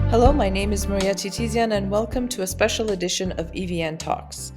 Hello, my name is Maria Titizian, and welcome to a special edition of EVN Talks.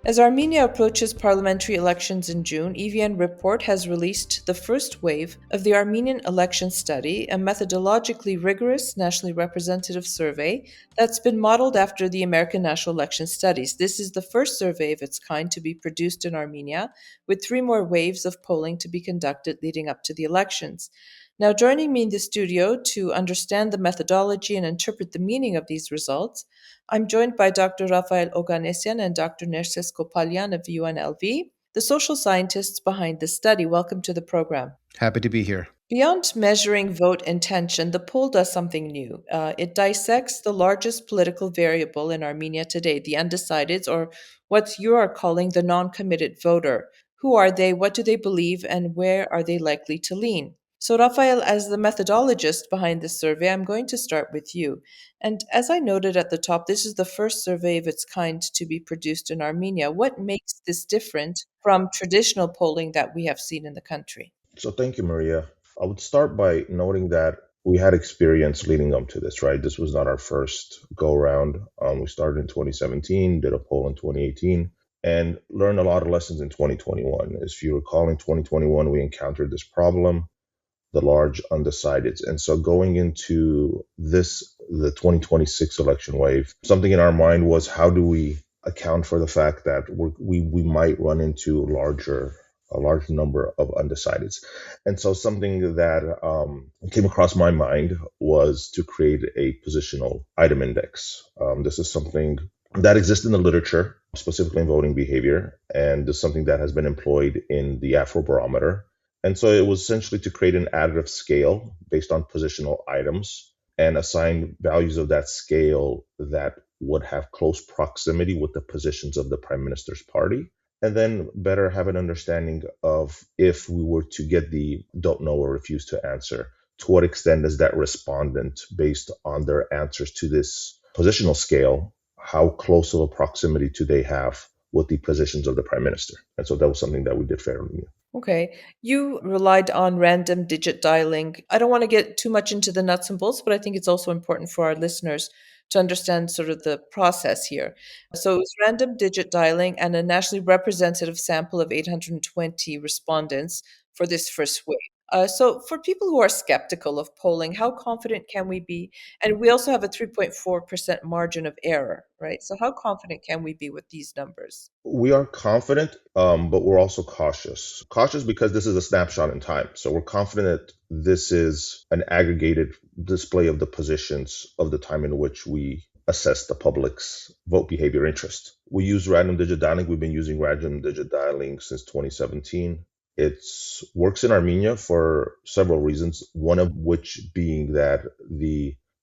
As Armenia approaches parliamentary elections in June, EVN Report has released the first wave of the Armenian Election Study, a methodologically rigorous, nationally representative survey that's been modeled after the American National Election Studies. This is the first survey of its kind to be produced in Armenia, with three more waves of polling to be conducted leading up to the elections. Now, joining me in the studio to understand the methodology and interpret the meaning of these results, I'm joined by Dr. Rafael Oganesyan and Dr. Nerses Kopalyan of UNLV, the social scientists behind this study. Welcome to the program. Happy to be here. Beyond measuring vote intention, the poll does something new. It dissects the largest political variable in Armenia today, the undecideds, or what you are calling the non committed voter. Who are they? What do they believe? And where are they likely to lean? So, Rafael, as the methodologist behind this survey, I'm going to start with you. And as I noted at the top, this is the first survey of its kind to be produced in Armenia. What makes this different from traditional polling that we have seen in the country? So thank you, Maria. I would start by noting that we had experience leading up to this, right? This was not our first go around. We started in 2017, did a poll in 2018, and learned a lot of lessons in 2021. As you recall, in 2021, we encountered this problem, the large undecideds. And so going into the 2026 election wave, something in our mind was, how do we account for the fact that we might run into a large number of undecideds? And so something that came across my mind was to create a positional item index. This is something that exists in the literature, specifically in voting behavior, and is something that has been employed in the Afrobarometer. And so it was essentially to create an additive scale based on positional items and assign values of that scale that would have close proximity with the positions of the prime minister's party, and then better have an understanding of, if we were to get the don't know or refuse to answer, to what extent is that respondent, based on their answers to this positional scale, how close of a proximity do they have with the positions of the prime minister? And so that was something that we did fairly new. Okay. You relied on random digit dialing. I don't want to get too much into the nuts and bolts, but I think it's also important for our listeners to understand sort of the process here. So it was random digit dialing and a nationally representative sample of 820 respondents for this first wave. So for people who are skeptical of polling, how confident can we be? And we also have a 3.4% margin of error, right? So how confident can we be with these numbers? We are confident, but we're also cautious. Cautious because this is a snapshot in time. So we're confident that this is an aggregated display of the positions of the time in which we assess the public's vote behavior interest. We use random digit dialing. We've been using random digit dialing since 2017. It works in Armenia for several reasons, one of which being that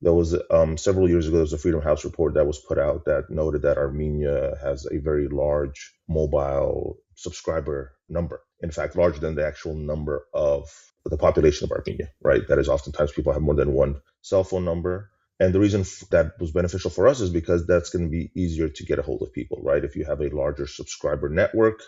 there was several years ago, there was a Freedom House report that was put out that noted that Armenia has a very large mobile subscriber number. In fact, larger than the actual number of the population of Armenia, right? That is, oftentimes people have more than one cell phone number. And the reason that was beneficial for us is because that's going to be easier to get a hold of people, right? If you have a larger subscriber network,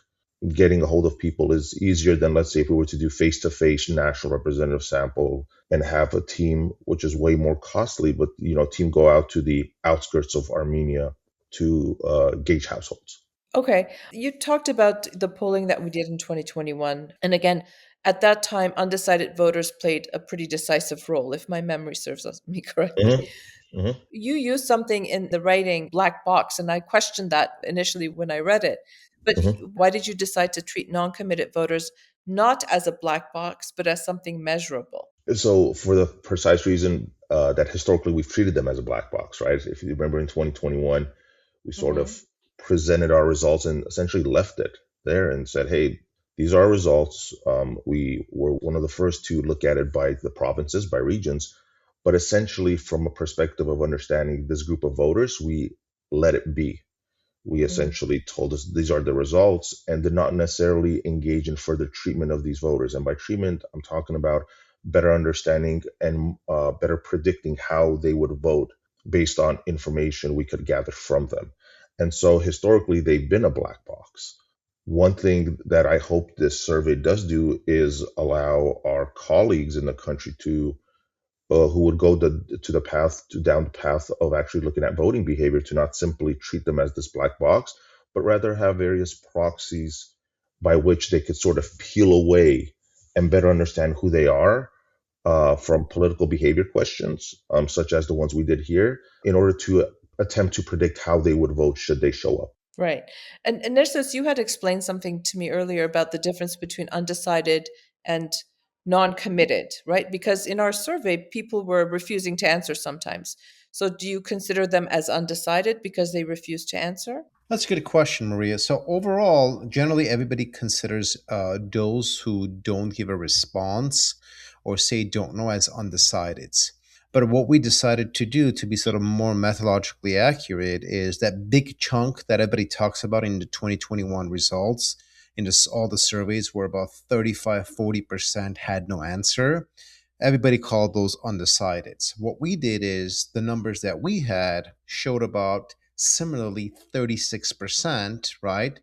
getting a hold of people is easier than, let's say, if we were to do face-to-face national representative sample and have a team, which is way more costly, but team go out to the outskirts of Armenia to gauge households. Okay. You talked about the polling that we did in 2021. And again, at that time, undecided voters played a pretty decisive role, if my memory serves me correctly. hmm You used something in the writing black box, and I questioned that initially when I read it. But hmm why did you decide to treat non committed voters not as a black box, but as something measurable? So for the precise reason that historically we've treated them as a black box, right? If you remember in 2021, we sort Hmm. of presented our results and essentially left it there and said, hey, these are our results. We were one of the first to look at it by the provinces, by regions, but essentially from a perspective of understanding this group of voters, we let it be. We essentially told us these are the results and did not necessarily engage in further treatment of these voters. And by treatment, I'm talking about better understanding and better predicting how they would vote based on information we could gather from them. And so historically, they've been a black box. One thing that I hope this survey does do is allow our colleagues in the country to who would go down the path of actually looking at voting behavior, to not simply treat them as this black box, but rather have various proxies by which they could sort of peel away and better understand who they are from political behavior questions, such as the ones we did here, in order to attempt to predict how they would vote should they show up. Right. And Nerses, you had explained something to me earlier about the difference between undecided and non-committed, right? Because in our survey, people were refusing to answer sometimes. So do you consider them as undecided because they refuse to answer? That's a good question, Maria. So overall, generally everybody considers those who don't give a response or say don't know as undecided. But what we decided to do to be sort of more methodologically accurate is that big chunk that everybody talks about in the 2021 results, in this, all the surveys where about 35-40% had no answer. Everybody called those undecided. What we did is the numbers that we had showed about similarly 36%, right?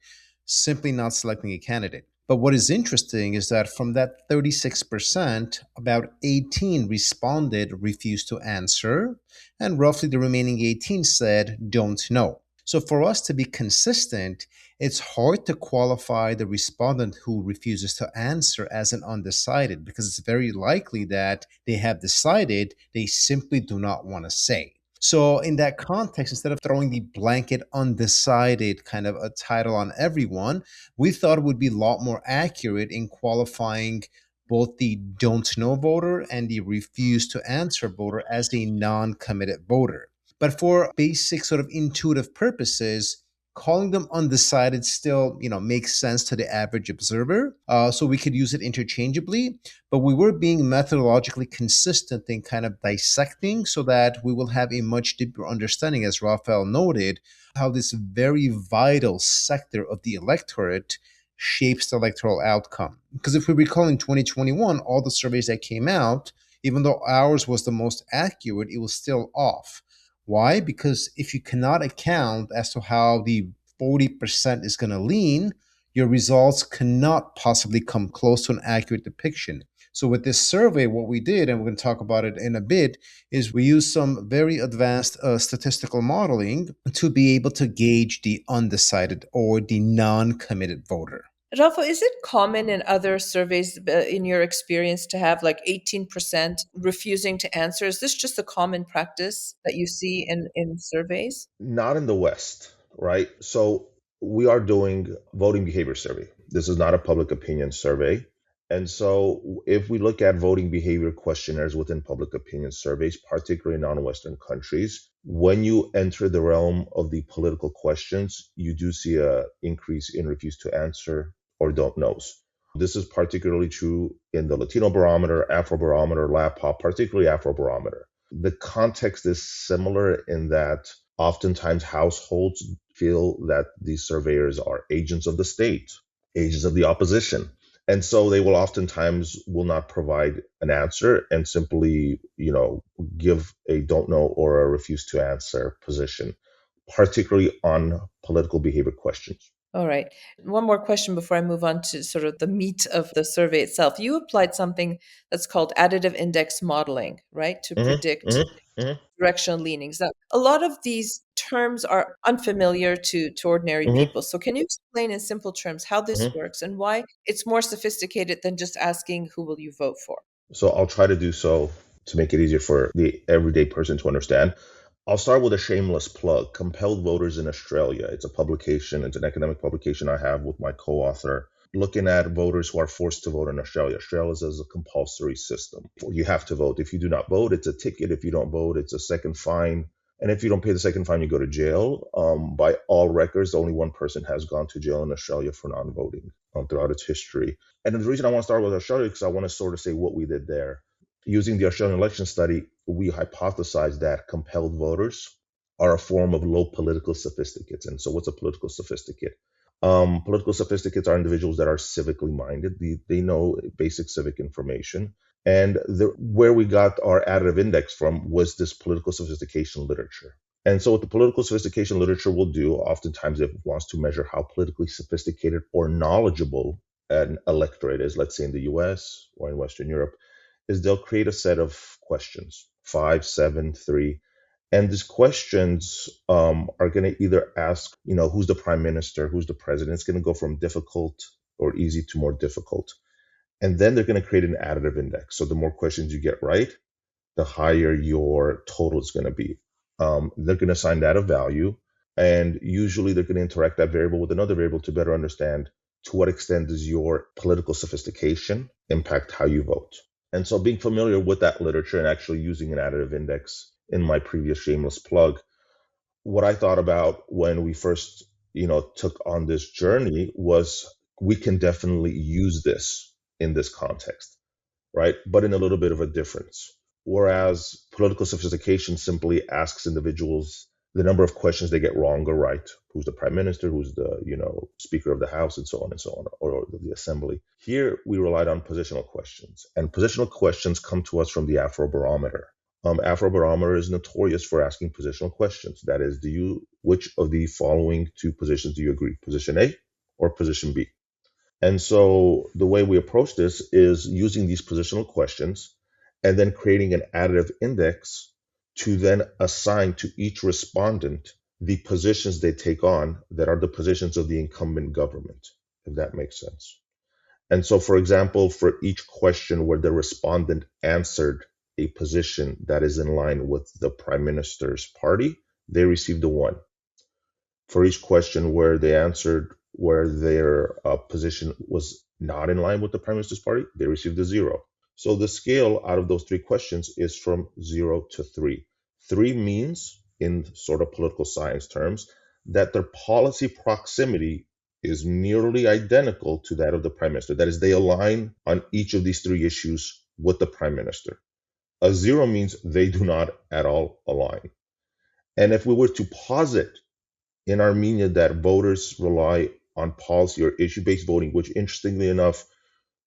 Simply not selecting a candidate. But what is interesting is that from that 36%, about 18 responded, refused to answer, and roughly the remaining 18 said, don't know. So for us to be consistent, it's hard to qualify the respondent who refuses to answer as an undecided because it's very likely that they have decided, they simply do not want to say. So, in that context, instead of throwing the blanket undecided kind of a title on everyone, we thought it would be a lot more accurate in qualifying both the don't know voter and the refuse to answer voter as a non committed voter. But for basic sort of intuitive purposes, calling them undecided still, makes sense to the average observer. So we could use it interchangeably, but we were being methodologically consistent in kind of dissecting so that we will have a much deeper understanding, as Rafael noted, how this very vital sector of the electorate shapes the electoral outcome. Because if we recall in 2021, all the surveys that came out, even though ours was the most accurate, it was still off. Why? Because if you cannot account as to how the 40% is going to lean, your results cannot possibly come close to an accurate depiction. So with this survey, what we did, and we're going to talk about it in a bit, is we used some very advanced statistical modeling to be able to gauge the undecided or the non-committed voter. Rafa, is it common in other surveys, in your experience, to have like 18% refusing to answer? Is this just a common practice that you see in surveys? Not in the West, right? So we are doing voting behavior survey. This is not a public opinion survey. And so if we look at voting behavior questionnaires within public opinion surveys, particularly in non-Western countries, when you enter the realm of the political questions, you do see a increase in refuse to answer or don't knows. This is particularly true in the Latino barometer, Afro barometer, LAPOP, particularly Afro barometer. The context is similar in that oftentimes households feel that these surveyors are agents of the state, agents of the opposition. And so they will oftentimes will not provide an answer and simply, give a don't know or a refuse to answer position, particularly on political behavior questions. All right. One more question before I move on to sort of the meat of the survey itself. You applied something that's called additive index modeling, right, to Mm-hmm, predict mm-hmm, directional leanings. Now, a lot of these terms are unfamiliar to ordinary mm-hmm, people. So, can you explain in simple terms how this mm-hmm. works and why it's more sophisticated than just asking who will you vote for? So I'll try to do so to make it easier for the everyday person to understand. I'll start with a shameless plug. Compelled Voters in Australia. It's a publication, it's an academic publication I have with my co author, looking at voters who are forced to vote in Australia. Australia is a compulsory system. You have to vote. If you do not vote, it's a ticket. If you don't vote, it's a second fine. And if you don't pay the second fine, you go to jail. By all records, only one person has gone to jail in Australia for non voting throughout its history. And the reason I want to start with Australia is because I want to sort of say what we did there. Using the Australian Election Study, we hypothesized that compelled voters are a form of low political sophisticates. And so, what's a political sophisticate? Political sophisticates are individuals that are civically minded. They know basic civic information. And where we got our additive index from was this political sophistication literature. And so what the political sophistication literature will do, oftentimes if it wants to measure how politically sophisticated or knowledgeable an electorate is, let's say in the US or in Western Europe, is they'll create a set of questions, five, seven, three, and these questions are going to either ask, who's the prime minister, who's the president. It's going to go from difficult or easy to more difficult. And then they're going to create an additive index. So the more questions you get right, the higher your total is going to be. They're going to assign that a value. And usually they're going to interact that variable with another variable to better understand to what extent does your political sophistication impact how you vote. And so being familiar with that literature and actually using an additive index in my previous shameless plug, what I thought about when we first, took on this journey was we can definitely use this in this context, right? But in a little bit of a difference. Whereas political sophistication simply asks individuals the number of questions they get wrong or right. Who's the prime minister? Who's the, speaker of the house, and so on and so on, or the assembly. Here we relied on positional questions, and positional questions come to us from the Afrobarometer. Afrobarometer is notorious for asking positional questions. That is, which of the following two positions do you agree? Position A or position B? And so the way we approach this is using these positional questions and then creating an additive index to then assign to each respondent the positions they take on that are the positions of the incumbent government, if that makes sense. And so, for example, for each question where the respondent answered a position that is in line with the prime minister's party, they received a 1. For each question where they answered where their position was not in line with the prime minister's party, they received a 0. So the scale out of those 3 questions is from 0 to 3. 3 means, in sort of political science terms, that their policy proximity is nearly identical to that of the prime minister. That is, they align on each of these 3 issues with the prime minister. A 0 means they do not at all align. And if we were to posit in Armenia that voters rely on policy or issue-based voting, which interestingly enough,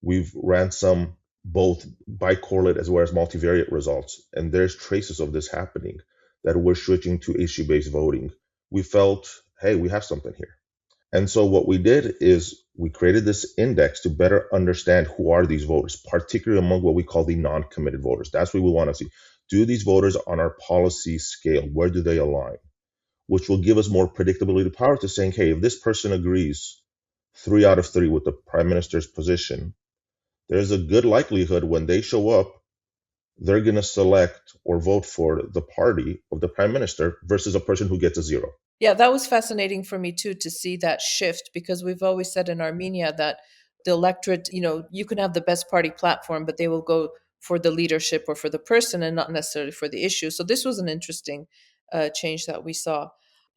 we've ran some both bicorrelate as well as multivariate results, and there's traces of this happening, that we're switching to issue-based voting. We felt, hey, we have something here. And so what we did is we created this index to better understand who are these voters, particularly among what we call the non-committed voters. That's what we want to see. Do these voters on our policy scale, where do they align? Which will give us more predictability power to saying, hey, if this person agrees 3 out of 3 with the prime minister's position, there's a good likelihood when they show up, they're going to select or vote for the party of the prime minister versus a person who gets a 0. Yeah, that was fascinating for me too, to see that shift, because we've always said in Armenia that the electorate, you can have the best party platform, but they will go for the leadership or for the person and not necessarily for the issue. So this was an interesting change that we saw.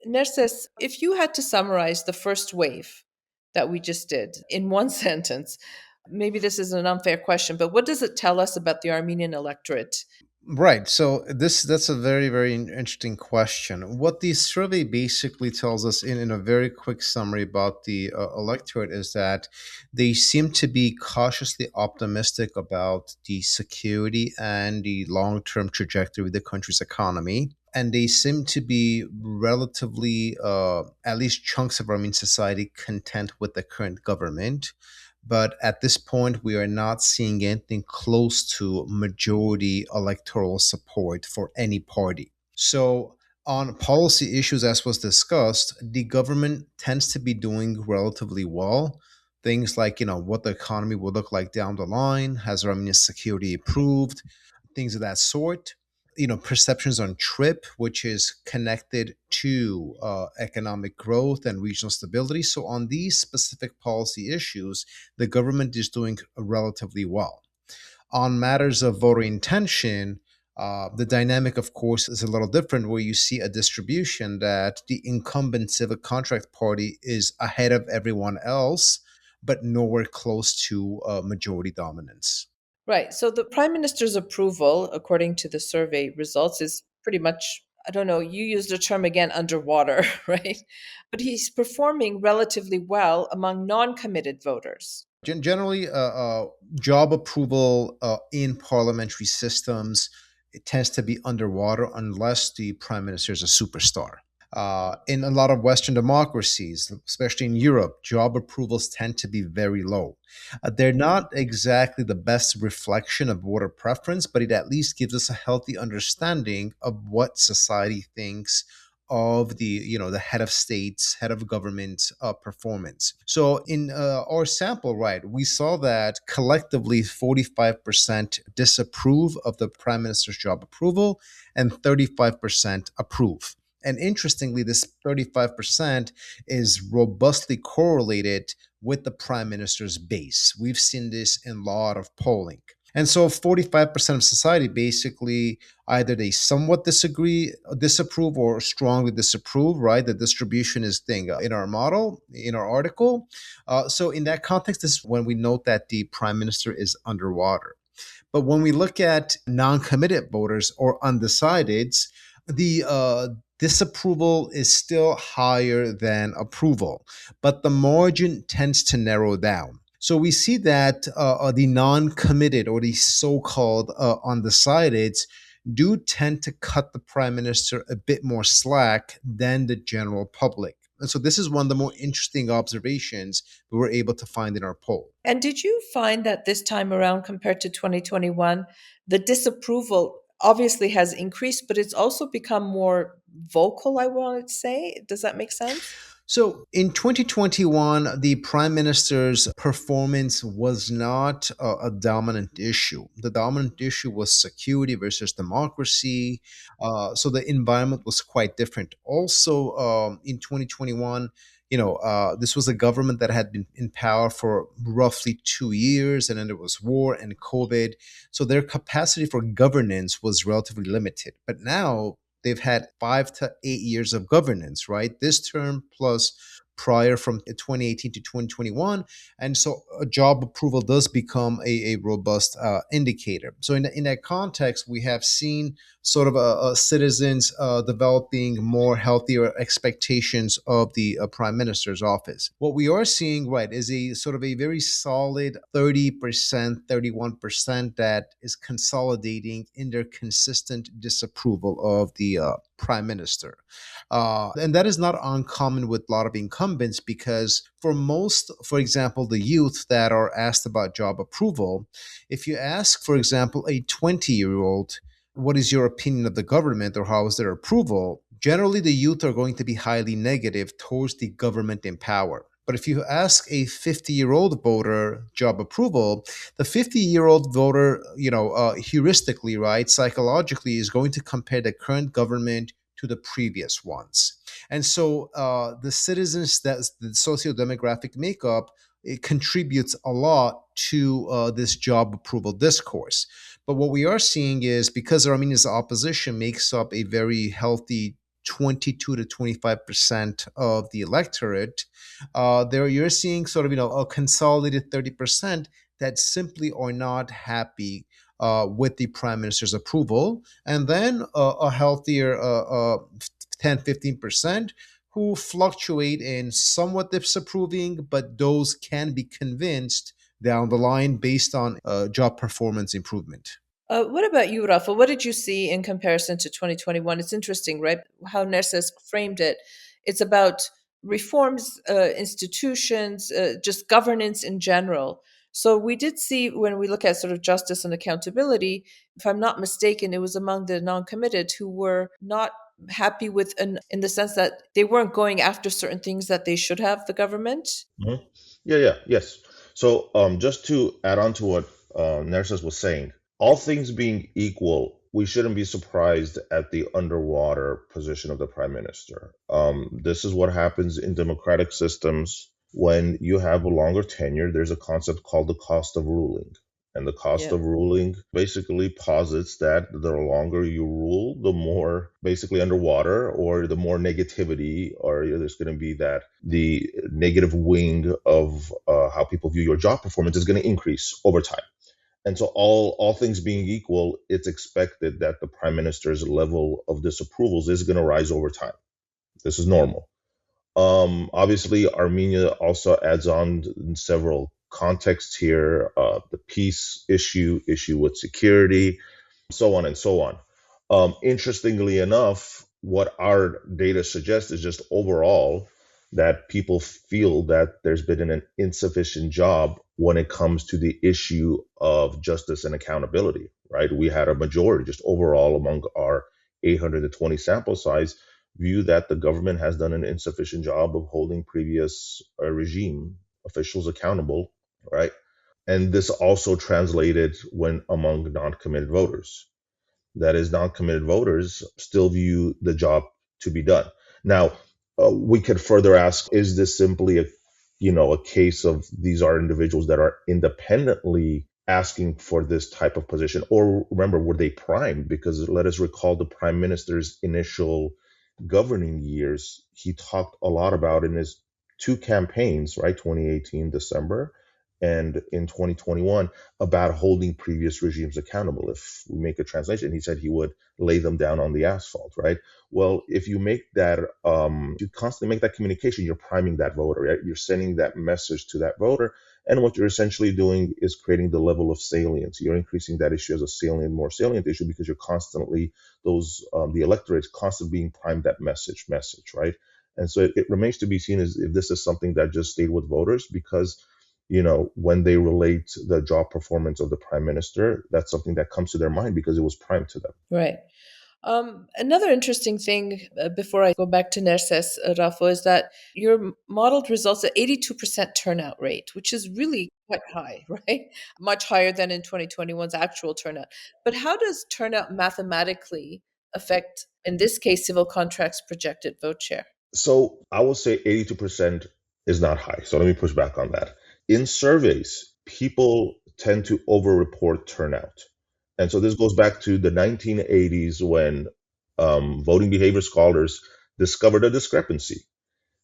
Nerses, if you had to summarize the first wave that we just did in one sentence, maybe this is an unfair question, but what does it tell us about the Armenian electorate? Right. So that's a very, very interesting question. What the survey basically tells us in a very quick summary about the electorate is that they seem to be cautiously optimistic about the security and the long-term trajectory of the country's economy. And they seem to be relatively, at least chunks of Armenian society, content with the current government. But at this point, we are not seeing anything close to majority electoral support for any party. So, on policy issues, as was discussed, the government tends to be doing relatively well. Things like, what the economy will look like down the line, has Armenia's security improved, things of that sort. Perceptions on trip, which is connected to economic growth and regional stability. So on these specific policy issues, the government is doing relatively well. On matters of voter intention, the dynamic, of course, is a little different, where you see a distribution that the incumbent civic contract party is ahead of everyone else, but nowhere close to majority dominance. Right. So the prime minister's approval, according to the survey results, is pretty much, I don't know, you used the term again, underwater, right? But he's performing relatively well among non committed voters. Generally, job approval in parliamentary systems, it tends to be underwater unless the prime minister is a superstar. In a lot of Western democracies, especially in Europe, job approvals tend to be very low. They're not exactly the best reflection of voter preference, but it at least gives us a healthy understanding of what society thinks of the head of states, head of government performance. So in our sample, right, we saw that collectively 45% disapprove of the prime minister's job approval and 35% approve. And interestingly, this 35% is robustly correlated with the prime minister's base. We've seen this in a lot of polling. And so 45% of society basically either they somewhat disapprove, or strongly disapprove, right? The distribution is thing in our model, in our article. So in that context, this is when we note that the prime minister is underwater. But when we look at non-committed voters or undecideds, the disapproval is still higher than approval, but the margin tends to narrow down. So we see that the non-committed or the so-called undecideds do tend to cut the prime minister a bit more slack than the general public. And so this is one of the more interesting observations we were able to find in our poll. And did you find that this time around, compared to 2021, the disapproval obviously has increased, but it's also become more vocal, I want to say? Does that make sense? So in 2021, the prime minister's performance was not a dominant issue. The dominant issue was security versus democracy. So the environment was quite different. Also, in 2021, this was a government that had been in power for roughly 2 years, and then there was war and COVID. So their capacity for governance was relatively limited. But now they've had 5 to 8 years of governance, right? This term plus prior from 2018 to 2021. And so a job approval does become a robust indicator. So in that context, we have seen sort of citizens developing more healthier expectations of the prime minister's office. What we are seeing, right, is a sort of a very solid 30%, 31% that is consolidating in their consistent disapproval of the prime minister. And that is not uncommon with a lot of incumbents, because for most, for example, the youth that are asked about job approval, if you ask, for example, a 20-year-old, what is your opinion of the government or how is their approval? Generally, the youth are going to be highly negative towards the government in power. But if you ask a 50-year-old voter job approval, the 50-year-old voter, heuristically, right, psychologically, is going to compare the current government to the previous ones. And so the citizens, that's the socio-demographic makeup, it contributes a lot to this job approval discourse. But what we are seeing is, because Armenia's opposition makes up a very healthy 22 to 25% of the electorate, there you're seeing sort of a consolidated 30% that simply are not happy with the prime minister's approval, and then a healthier 10-15% who fluctuate in somewhat disapproving, but those can be convinced down the line based on job performance improvement. What about you, Rafa? What did you see in comparison to 2021? It's interesting, right? How Nerses framed it. It's about reforms, institutions, just governance in general. So we did see, when we look at sort of justice and accountability, if I'm not mistaken, it was among the non-committed who were not happy with, in the sense that they weren't going after certain things that they should have, the government. Mhm. Yes. So, just to add on to what Nerses was saying, all things being equal, we shouldn't be surprised at the underwater position of the prime minister. This is what happens in democratic systems when you have a longer tenure. There's a concept called the cost of ruling. And the cost Yeah. of ruling basically posits that the longer you rule, the more basically underwater, or the more negativity, or there's going to be that the negative wing of how people view your job performance is going to increase over time. And so, all things being equal, it's expected that the prime minister's level of disapprovals is going to rise over time. This is normal. Obviously, Armenia also adds on in several contexts here, the peace issue with security, so on and so on. Interestingly enough, what our data suggests is just overall that people feel that there's been an insufficient job when it comes to the issue of justice and accountability, right? We had a majority just overall among our 820 sample size view that the government has done an insufficient job of holding previous regime officials accountable, right? And this also translated when among non-committed voters. That is, non-committed voters still view the job to be done. Now, we could further ask: is this simply a case of these are individuals that are independently asking for this type of position, or remember, were they primed? Because let us recall the prime minister's initial governing years. He talked a lot about in his two campaigns, right, 2018 December and in 2021, about holding previous regimes accountable. If we make a translation, he said he would lay them down on the asphalt, right? Well, if you make that, you constantly make that communication, you're priming that voter, right? You're sending that message to that voter. And what you're essentially doing is creating the level of salience. You're increasing that issue as a more salient issue, because you're constantly, the electorate is constantly being primed that message, right? And so it remains to be seen as if this is something that just stayed with voters, because when they relate the job performance of the prime minister, that's something that comes to their mind because it was primed to them. Right. Another interesting thing, before I go back to Nerses, Rafa, is that your modeled results at 82% turnout rate, which is really quite high, right? Much higher than in 2021's actual turnout. But how does turnout mathematically affect, in this case, civil contracts projected vote share? So I will say 82% is not high. So let me push back on that. In surveys, people tend to overreport turnout. And so this goes back to the 1980s when voting behavior scholars discovered a discrepancy.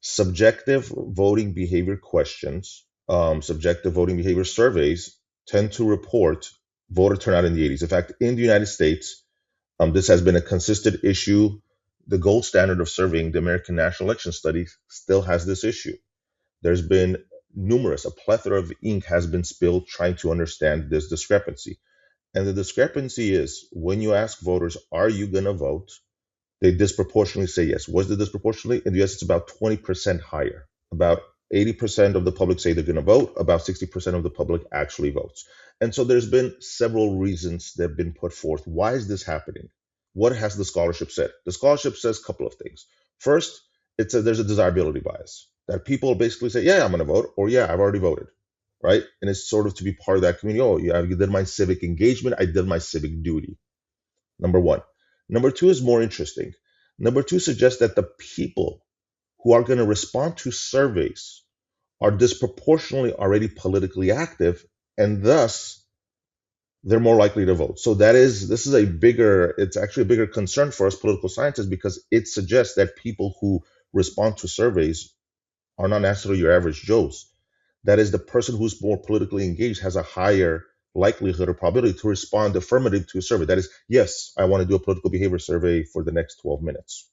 Subjective voting behavior questions, subjective voting behavior surveys tend to report voter turnout in the 80s. In fact, in the United States, this has been a consistent issue. The gold standard of surveying, the American National Election Study, still has this issue. There's been a plethora of ink has been spilled trying to understand this discrepancy. And the discrepancy is when you ask voters, are you going to vote? They disproportionately say yes. Was it disproportionately? In the US, it's about 20% higher. About 80% of the public say they're going to vote. About 60% of the public actually votes. And so there's been several reasons that have been put forth. Why is this happening? What has the scholarship said? The scholarship says a couple of things. First, there's a desirability bias that people basically say, yeah, I'm going to vote, or yeah, I've already voted, right? And it's sort of to be part of that community. Oh, yeah, I did my civic engagement. I did my civic duty. Number one. Number two is more interesting. Number two suggests that the people who are going to respond to surveys are disproportionately already politically active, and thus they're more likely to vote. So it's actually a bigger concern for us political scientists, because it suggests that people who respond to surveys are not necessarily your average Joes. That is, the person who's more politically engaged has a higher likelihood or probability to respond affirmative to a survey. That is, yes, I want to do a political behavior survey for the next 12 minutes.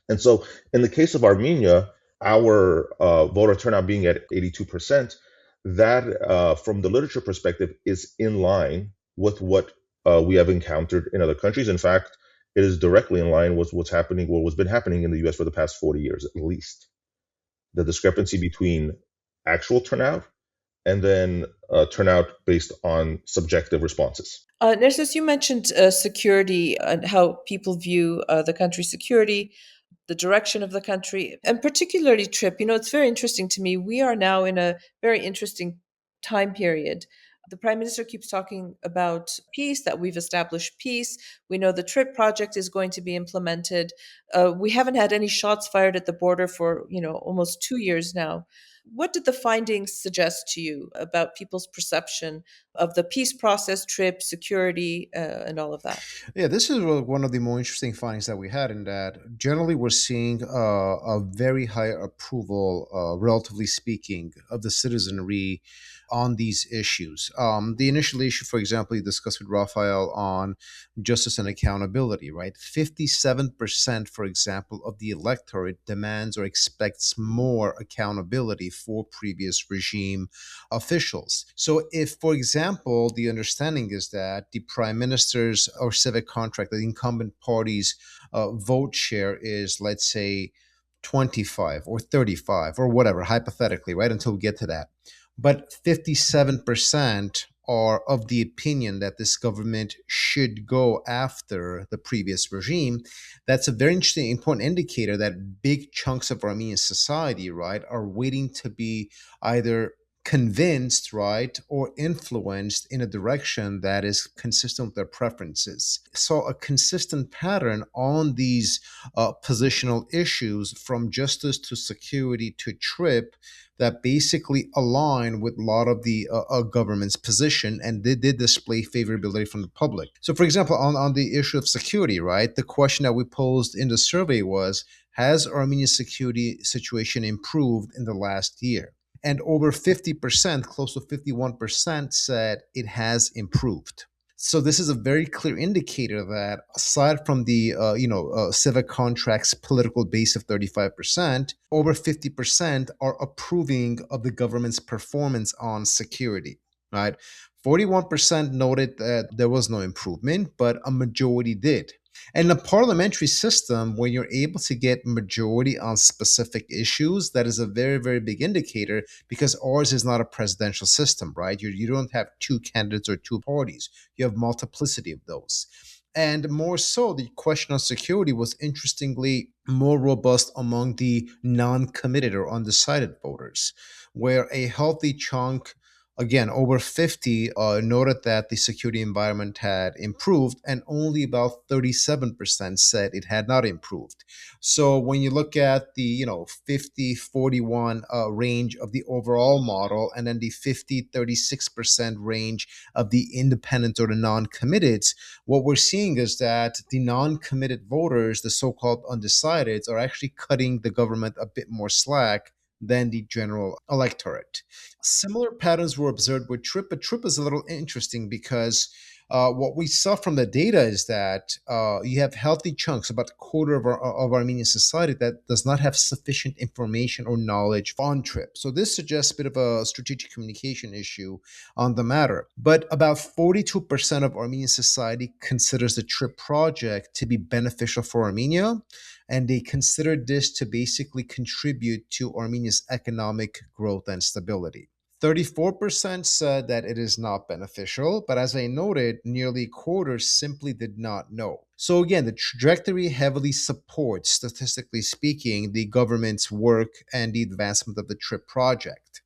And so in the case of Armenia, our voter turnout being at 82%, that from the literature perspective is in line with what we have encountered in other countries. In fact, it is directly in line with what's been happening in the US for the past 40 years at least. The discrepancy between actual turnout and then turnout based on subjective responses. Nerses, you mentioned security and how people view the country's security, the direction of the country, and particularly Trip. It's very interesting to me. We are now in a very interesting time period. The prime minister keeps talking about peace, that we've established peace. We know the Trip project is going to be implemented. We haven't had any shots fired at the border for, almost 2 years now. What did the findings suggest to you about people's perception of the peace process, Trip, security, and all of that? Yeah, this is one of the more interesting findings that we had, in that generally we're seeing a very high approval, relatively speaking, of the citizenry on these issues. The initial issue, for example, you discussed with Rafael on justice and accountability, right? 57%, for example, of the electorate demands or expects more accountability for previous regime officials. So if, for example, example, the understanding is that the prime minister's or civic contract, the incumbent party's vote share is, let's say, 25 or 35 or whatever, hypothetically, right? Until we get to that. But 57% are of the opinion that this government should go after the previous regime. That's a very interesting, important indicator that big chunks of Armenian society, right, are waiting to be either convinced, right, or influenced in a direction that is consistent with their preferences. So, a consistent pattern on these positional issues, from justice to security to TRIP, that basically align with a lot of the government's position, and they did display favorability from the public. So, for example, on the issue of security, right, the question that we posed in the survey was, has Armenia's security situation improved in the last year? And over 50%, close to 51%, said it has improved. So this is a very clear indicator that aside from the civic contracts political base of 35%, over 50% are approving of the government's performance on security, right? 41% noted that there was no improvement, but a majority did. And in a parliamentary system, when you're able to get majority on specific issues, that is a very, very big indicator, because ours is not a presidential system, right? You don't have two candidates or two parties. You have multiplicity of those. And more so, the question on security was interestingly more robust among the non committed or undecided voters, where a healthy chunk, again, over 50, noted that the security environment had improved, and only about 37% said it had not improved. So when you look at the 50-41 range of the overall model, and then the 50-36% range of the independent or the non-committeds, what we're seeing is that the non-committed voters, the so-called undecideds, are actually cutting the government a bit more slack than the general electorate. Similar patterns were observed with TRIP, but TRIP is a little interesting because what we saw from the data is that you have healthy chunks, about a quarter of Armenian society, that does not have sufficient information or knowledge on TRIP. So this suggests a bit of a strategic communication issue on the matter. But about 42% of Armenian society considers the TRIP project to be beneficial for Armenia, and they consider this to basically contribute to Armenia's economic growth and stability. 34% said that it is not beneficial, but as I noted, nearly a quarter simply did not know. So again, the trajectory heavily supports, statistically speaking, the government's work and the advancement of the TRIP project.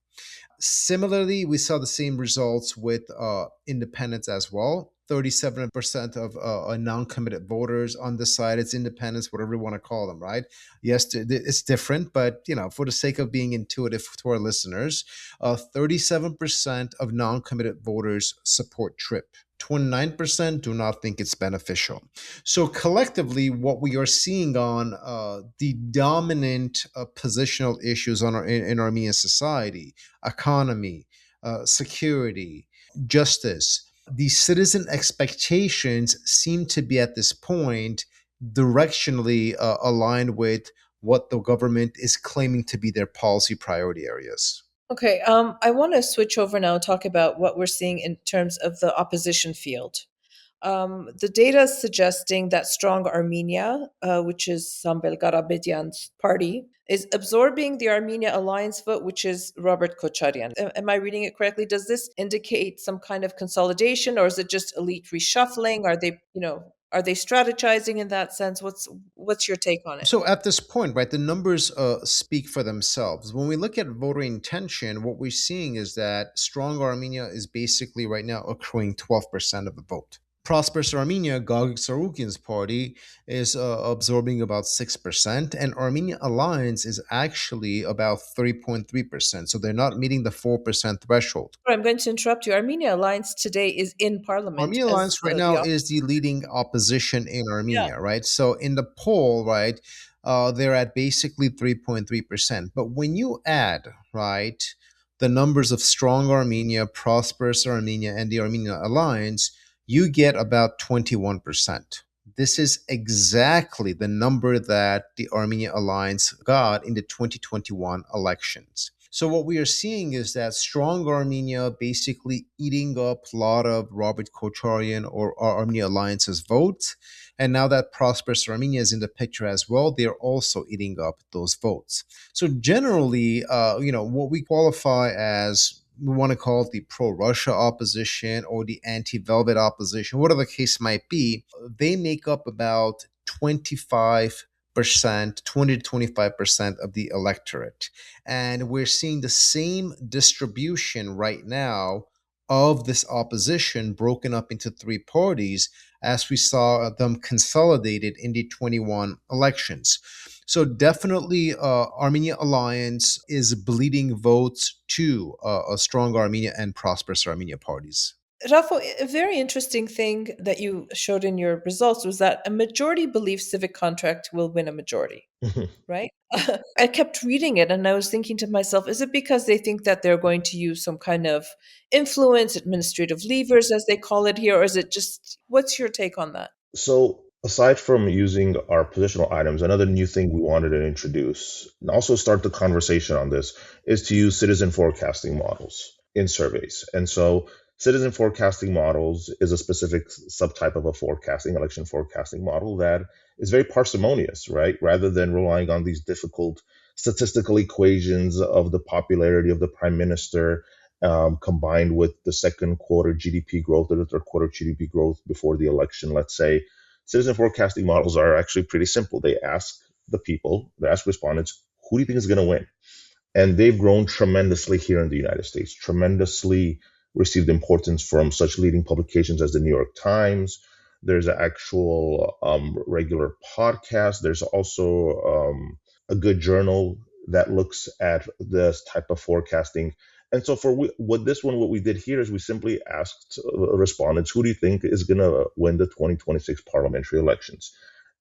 Similarly, we saw the same results with independents as well. 37% of non-committed voters, undecided, independents, whatever you want to call them, right? Yes, it's different, but for the sake of being intuitive to our listeners, 37% of non-committed voters support TRIP. 29% do not think it's beneficial. So collectively, what we are seeing on the dominant positional issues in Armenian society, economy, security, justice, the citizen expectations seem to be at this point directionally aligned with what the government is claiming to be their policy priority areas. Okay, I want to switch over now and talk about what we're seeing in terms of the opposition field. The data is suggesting that Strong Armenia, which is Sambel Garabedyan's party, is absorbing the Armenia Alliance vote, which is Robert Kocharyan. Am I reading it correctly? Does this indicate some kind of consolidation, or is it just elite reshuffling? Are they strategizing in that sense? What's your take on it? So at this point, right, the numbers speak for themselves. When we look at voter intention, what we're seeing is that Strong Armenia is basically right now accruing 12% of the vote. Prosperous Armenia, Gagik Sarukian's party, is absorbing about 6%, and Armenia Alliance is actually about 3.3%. So they're not meeting the 4% threshold. I'm going to interrupt you. Armenia Alliance today is in parliament Armenia as Alliance right the now is the leading opposition in yeah. Armenia, right? So in the poll, right, they're at basically 3.3%. But when you add, right, the numbers of Strong Armenia, Prosperous Armenia, and the Armenia Alliance, you get about 21%. This is exactly the number that the Armenia Alliance got in the 2021 elections. So what we are seeing is that strong Armenia basically eating up a lot of Robert Kocharyan or Armenia Alliance's votes. And now that Prosperous Armenia is in the picture as well, they're also eating up those votes. So generally, what we qualify as, we want to call it the pro-Russia opposition or the anti-Velvet opposition, whatever the case might be, they make up about 25%, 20 to 25% of the electorate. And we're seeing the same distribution right now of this opposition broken up into three parties as we saw them consolidated in the 21 elections. So definitely, Armenia Alliance is bleeding votes to a strong Armenia and prosperous Armenia parties. Rafa, a very interesting thing that you showed in your results was that a majority believes civic contract will win a majority, right? I kept reading it and I was thinking to myself, is it because they think that they're going to use some kind of influence, administrative levers, as they call it here, or is it just, what's your take on that? So, aside from using our positional items, another new thing we wanted to introduce and also start the conversation on this is to use citizen forecasting models in surveys. And so, citizen forecasting models is a specific subtype of a forecasting, election forecasting model that is very parsimonious, right? Rather than relying on these difficult statistical equations of the popularity of the prime minister combined with the second quarter GDP growth or the third quarter GDP growth before the election, let's say, citizen forecasting models are actually pretty simple. They ask the people, they ask respondents, who do you think is going to win? And they've grown tremendously here in the United States, tremendously received importance from such leading publications as the New York Times. There's an actual regular podcast. There's also a good journal that looks at this type of forecasting. And so for what this one, what we did here is we simply asked respondents, who do you think is going to win the 2026 parliamentary elections?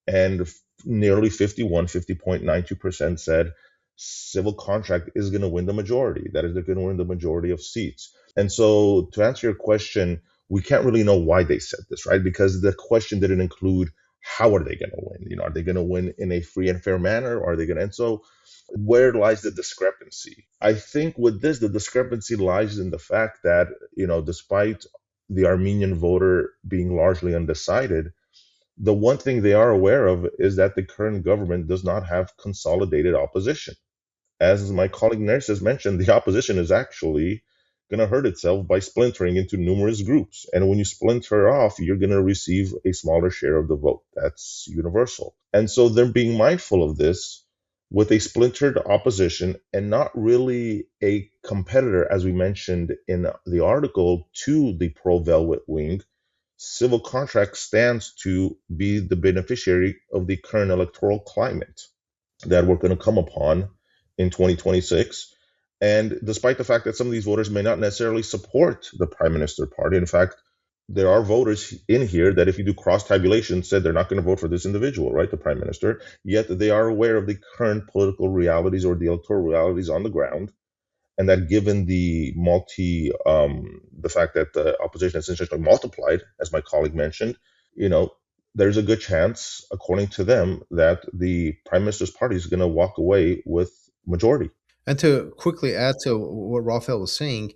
And nearly 50.92% said civil contract is going to win the majority. That is, they're going to win the majority of seats. And so to answer your question, we can't really know why they said this, right? Because the question didn't include how are they going to win? Are they going to win in a free and fair manner? Or are they going to? And so where lies the discrepancy? I think with this, the discrepancy lies in the fact that, despite the Armenian voter being largely undecided, the one thing they are aware of is that the current government does not have consolidated opposition. As my colleague Nerses mentioned, the opposition is actually going to hurt itself by splintering into numerous groups. And when you splinter off, you're going to receive a smaller share of the vote. That's universal. And so they're being mindful of this with a splintered opposition and not really a competitor, as we mentioned in the article, to the pro Velvet wing. Civil contract stands to be the beneficiary of the current electoral climate that we're going to come upon in 2026. And despite the fact that some of these voters may not necessarily support the prime minister party, in fact, there are voters in here that if you do cross tabulation said they're not going to vote for this individual, right, the prime minister, yet they are aware of the current political realities or the electoral realities on the ground, and that given the fact that the opposition has essentially multiplied, as my colleague mentioned, you know, there's a good chance, according to them, that the prime minister's party is going to walk away with majority. And to quickly add to what Raphael was saying,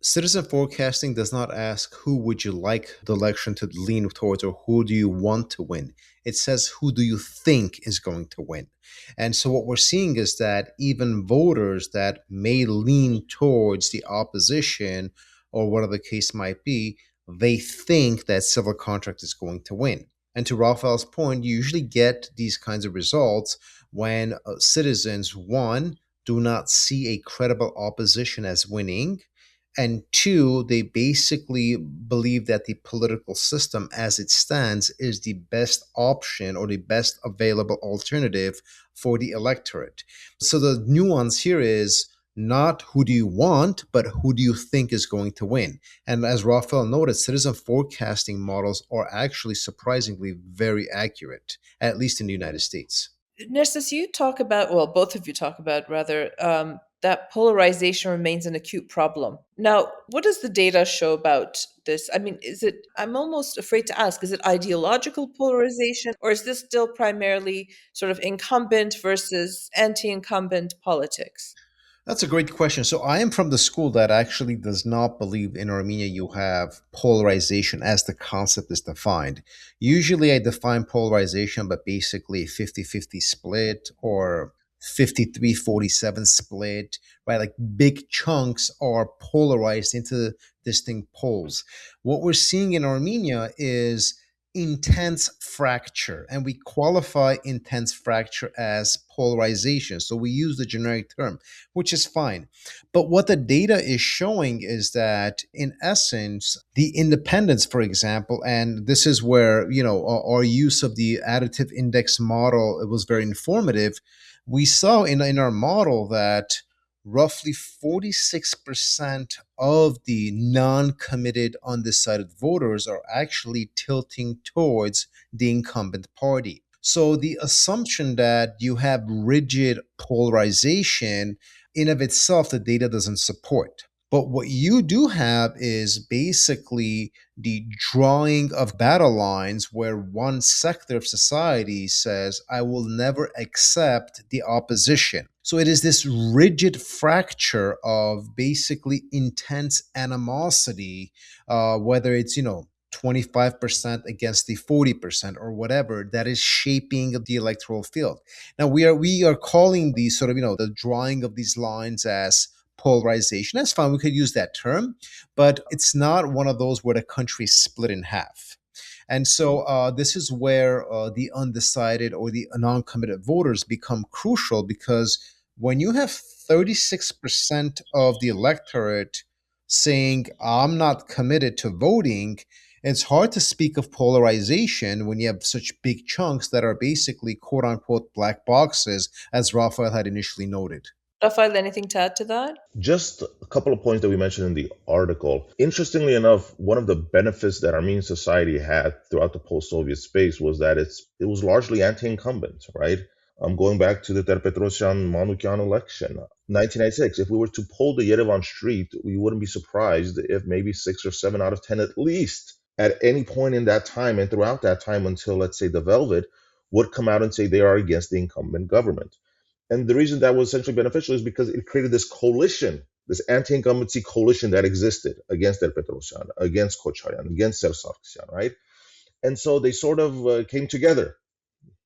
citizen forecasting does not ask who would you like the election to lean towards or who do you want to win. It says who do you think is going to win. And so what we're seeing is that even voters that may lean towards the opposition or whatever the case might be, they think that civil contract is going to win. And to Raphael's point, you usually get these kinds of results when citizens, one, do not see a credible opposition as winning. And two, they basically believe that the political system as it stands is the best option or the best available alternative for the electorate. So the nuance here is not who do you want, but who do you think is going to win. And as Raphael noted, citizen forecasting models are actually surprisingly very accurate, at least in the United States. Nerses, you talk about, well, both of you talk about rather, that polarization remains an acute problem. Now, what does the data show about this? I mean, is it, I'm almost afraid to ask, is it ideological polarization or is this still primarily sort of incumbent versus anti incumbent politics? That's a great question. So I am from the school that actually does not believe in Armenia you have polarization as the concept is defined. Usually I define polarization, but basically a 50-50 split or 53-47 split, right? Like big chunks are polarized into distinct poles. What we're seeing in Armenia is intense fracture, and we qualify intense fracture as polarization. So we use the generic term, which is fine. But what the data is showing is that, in essence, the independence, for example, and this is where, our use of the additive index model, it was very informative. We saw in our model that roughly 46% of the non-committed undecided voters are actually tilting towards the incumbent party. So the assumption that you have rigid polarization in of itself the data doesn't support. But what you do have is basically the drawing of battle lines where one sector of society says, I will never accept the opposition. So it is this rigid fracture of basically intense animosity, whether it's, 25% against the 40% or whatever, that is shaping the electoral field. Now we are calling these sort of, the drawing of these lines as polarization. That's fine. We could use that term, but it's not one of those where the country is split in half. And so this is where the undecided or the non-committed voters become crucial, because when you have 36% of the electorate saying, I'm not committed to voting, it's hard to speak of polarization when you have such big chunks that are basically quote unquote black boxes, as Raphael had initially noted. Rafael, anything to add to that? Just a couple of points that we mentioned in the article. Interestingly enough, one of the benefits that Armenian society had throughout the post-Soviet space was that it was largely anti-incumbent, right? Going back to the Ter-Petrosyan-Manukyan election, 1996. If we were to poll the Yerevan street, we wouldn't be surprised if maybe 6 or 7 out of 10, at least, at any point in that time and throughout that time until, let's say, the Velvet, would come out and say they are against the incumbent government. And the reason that was essentially beneficial is because it created this coalition, this anti-incumbency coalition that existed against El Petrosyan, against Kocharyan, against Sargsyan, right? And so they sort of came together,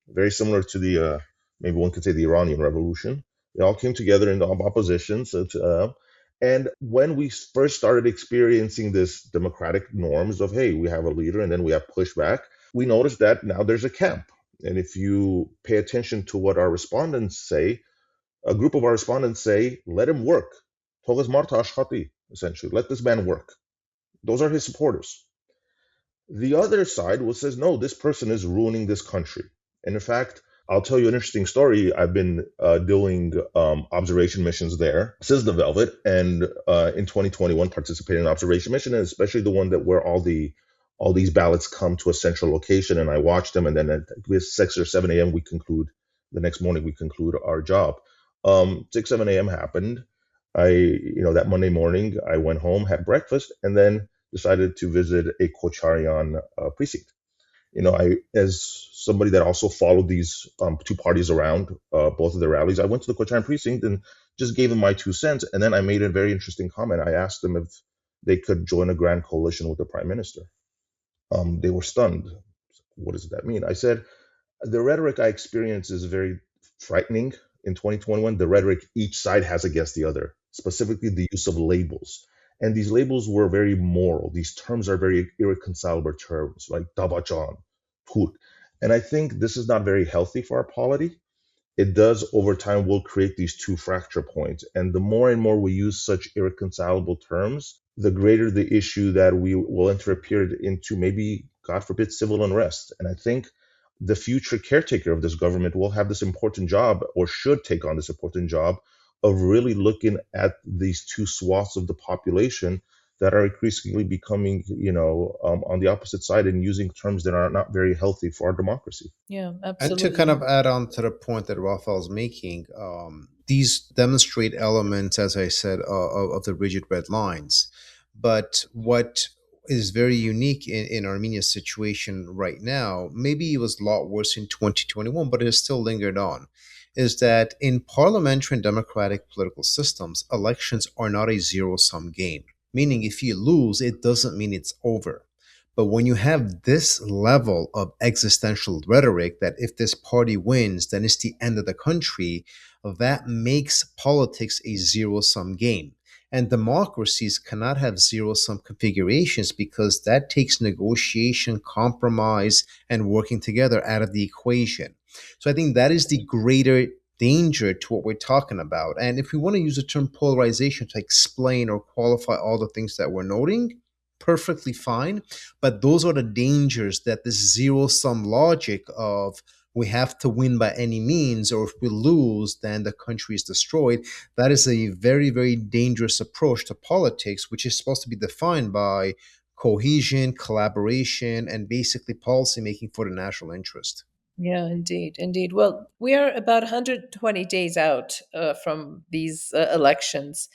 very similar to the, maybe one could say the Iranian Revolution. They all came together in the opposition. And when we first started experiencing this democratic norms of, hey, we have a leader and then we have pushback, we noticed that now there's a camp. And if you pay attention to what our respondents say, a group of our respondents say, let him work. Togas Marta Ashkhati, essentially, let this man work. Those are his supporters. The other side says, no, this person is ruining this country. And in fact, I'll tell you an interesting story. I've been doing observation missions there since the Velvet, and in 2021 participated in an observation mission, and especially the one that where all these ballots come to a central location, and I watch them, and then at 6 or 7 a.m. we conclude. The next morning we conclude our job. 6 7 a.m. happened. That Monday morning I went home, had breakfast, and then decided to visit a Kocharian precinct. I, as somebody that also followed these two parties around both of their rallies, I went to the Kocharian precinct and just gave them my 2 cents. And then I made a very interesting comment. I asked them if they could join a grand coalition with the prime minister. They were stunned. What does that mean? I said, the rhetoric I experience is very frightening in 2021. The rhetoric each side has against the other, specifically the use of labels. And these labels were very moral. These terms are very irreconcilable terms, like Dabajan, Put. And I think this is not very healthy for our polity. It does, over time, will create these two fracture points. And the more and more we use such irreconcilable terms, the greater the issue that we will enter a period into maybe, God forbid, civil unrest. And I think the future caretaker of this government will have this important job, or should take on this important job, of really looking at these two swaths of the population that are increasingly becoming, on the opposite side and using terms that are not very healthy for our democracy. Yeah, And to kind absolutely. of add on to the point that Raphael's making, these demonstrate elements, as I said, of the rigid red lines. But what is very unique in Armenia's situation right now, maybe it was a lot worse in 2021, but it has still lingered on, is that in parliamentary and democratic political systems, elections are not a zero sum game. Meaning, if you lose, it doesn't mean it's over. But when you have this level of existential rhetoric that if this party wins, then it's the end of the country, that makes politics a zero sum game. And democracies cannot have zero sum configurations because that takes negotiation, compromise, and working together out of the equation. So I think that is the greater danger to what we're talking about. And if we want to use the term polarization to explain or qualify all the things that we're noting, perfectly fine. But those are the dangers that this zero sum logic of we have to win by any means, or if we lose, then the country is destroyed. That is a very, very dangerous approach to politics, which is supposed to be defined by cohesion, collaboration, and basically policymaking for the national interest. Yeah, indeed, indeed. Well, we are about 120 days out from these elections.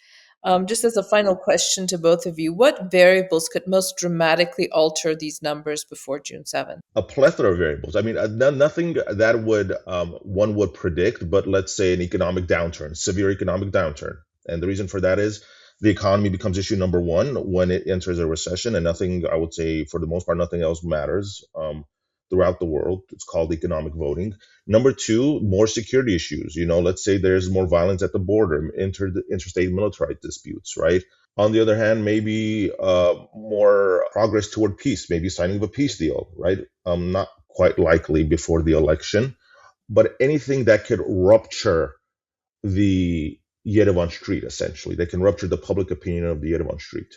Just as a final question to both of you, what variables could most dramatically alter these numbers before June 7th? A plethora of variables. I mean, nothing that would one would predict, but let's say an economic downturn, severe economic downturn. And the reason for that is the economy becomes issue number one when it enters a recession, and nothing, I would say, for the most part, nothing else matters throughout the world. It's called economic voting. Number two, more security issues. Let's say there's more violence at the border, interstate military disputes, right? On the other hand, maybe more progress toward peace, maybe signing of a peace deal, right? Not quite likely before the election, but anything that could rupture the Yerevan street, essentially, that can rupture the public opinion of the Yerevan street.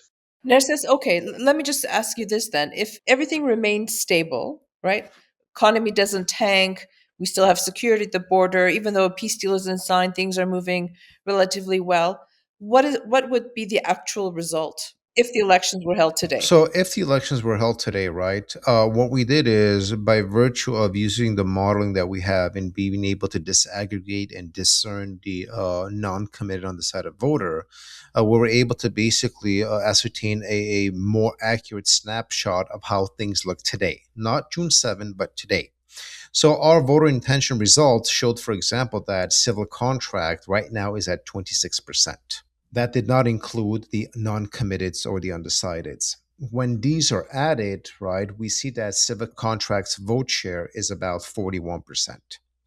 Nerses, okay, let me just ask you this then. If everything remains stable, right? Economy doesn't tank, we still have security at the border, even though a peace deal isn't signed, things are moving relatively well. What would be the actual result if the elections were held today? So, if the elections were held today, right, what we did is by virtue of using the modeling that we have and being able to disaggregate and discern the non committed, undecided voter, we were able to basically ascertain a more accurate snapshot of how things look today, not June 7, but today. So, our voter intention results showed, for example, that civil contract right now is at 26%. That did not include the non-committeds or the undecideds. When these are added, right, we see that civic contracts vote share is about 41%.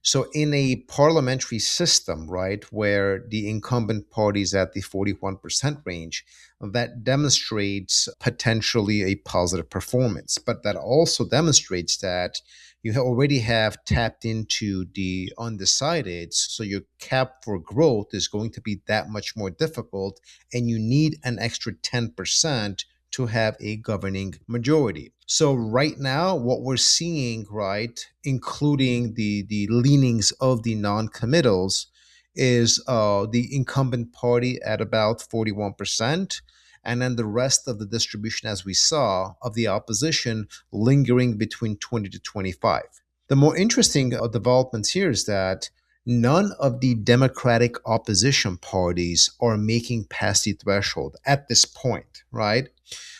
So in a parliamentary system, right, where the incumbent party is at the 41% range, that demonstrates potentially a positive performance. But that also demonstrates that you already have tapped into the undecided, so your cap for growth is going to be that much more difficult, and you need an extra 10% to have a governing majority. So right now, what we're seeing, right, including the leanings of the non-committals, is the incumbent party at about 41%, and then the rest of the distribution, as we saw, of the opposition lingering between 20 to 25. The more interesting developments here is that none of the Democratic opposition parties are making past the threshold at this point, right?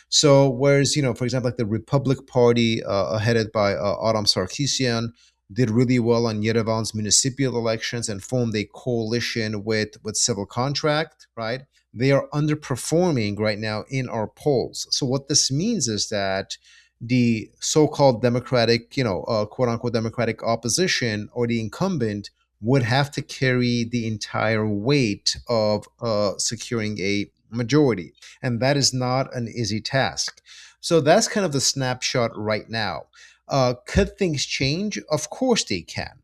So, whereas, for example, like the Republic Party, headed by Adam Sarkisian, did really well on Yerevan's municipal elections and formed a coalition with civil contract, right? They are underperforming right now in our polls. So, what this means is that the so-called democratic, quote unquote democratic opposition or the incumbent would have to carry the entire weight of securing a majority. And that is not an easy task. So that's kind of the snapshot right now. Could things change? Of course they can.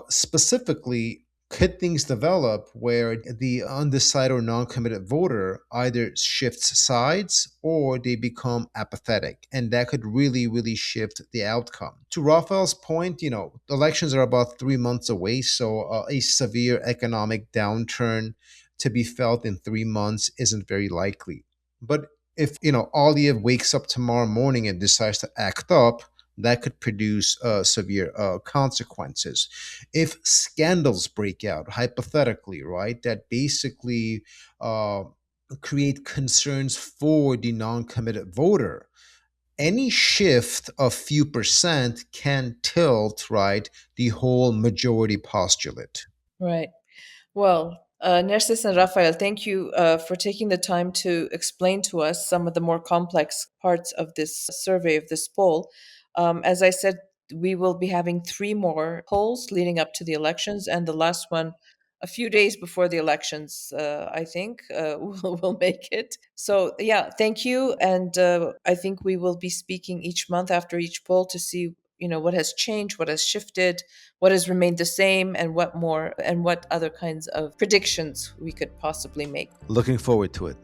Specifically, could things develop where the undecided or non-committed voter either shifts sides or they become apathetic, and that could really, really shift the outcome. To Rafael's point, elections are about 3 months away, so a severe economic downturn to be felt in 3 months isn't very likely. But if Aliyev wakes up tomorrow morning and decides to act up, that could produce severe consequences. If scandals break out, hypothetically, right, that basically create concerns for the non committed voter, any shift of few percent can tilt, right, the whole majority postulate. Right. Well, Nerses and Rafael, thank you for taking the time to explain to us some of the more complex parts of this survey, of this poll. As I said, we will be having three more polls leading up to the elections, and the last one a few days before the elections, I think, will make it. So, yeah, thank you. And I think we will be speaking each month after each poll to see, what has changed, what has shifted, what has remained the same, and what more, and what other kinds of predictions we could possibly make. Looking forward to it.